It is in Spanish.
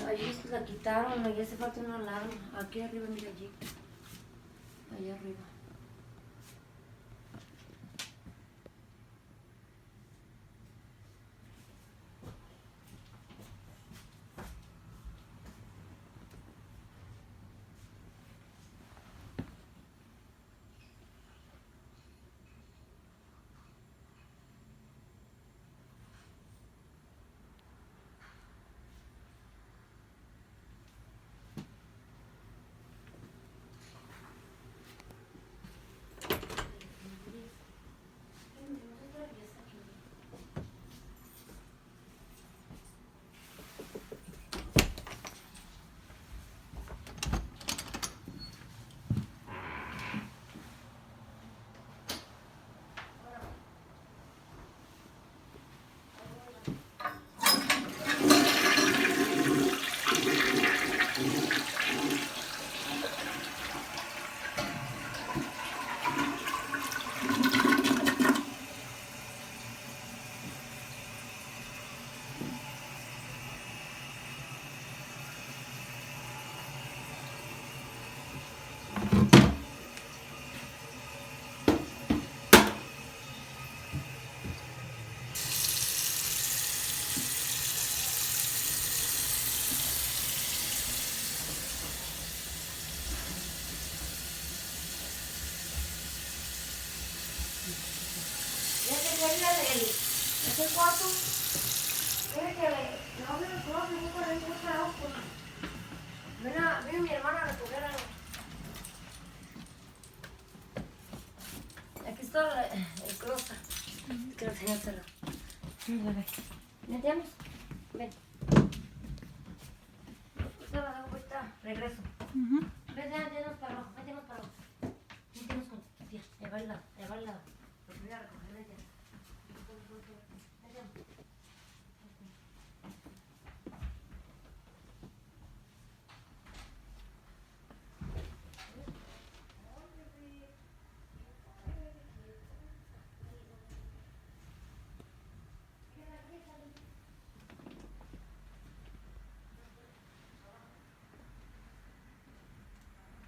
Allí se la quitaron, allí hace falta una alarma. Aquí arriba, mira allí. Allá arriba. Ya que quería ese cuarto, quiere que le abra el closet y busca dentro de otra oscura. Ven mi hermana a recoger algo. Aquí está el closet. Que lo tenía cerrado. ¿Metemos? Ven. Ahorita la dejo, ahorita regreso. Métenos para abajo, métenos para abajo. Métenos con tía, le va al lado. Los voy a recoger de allá.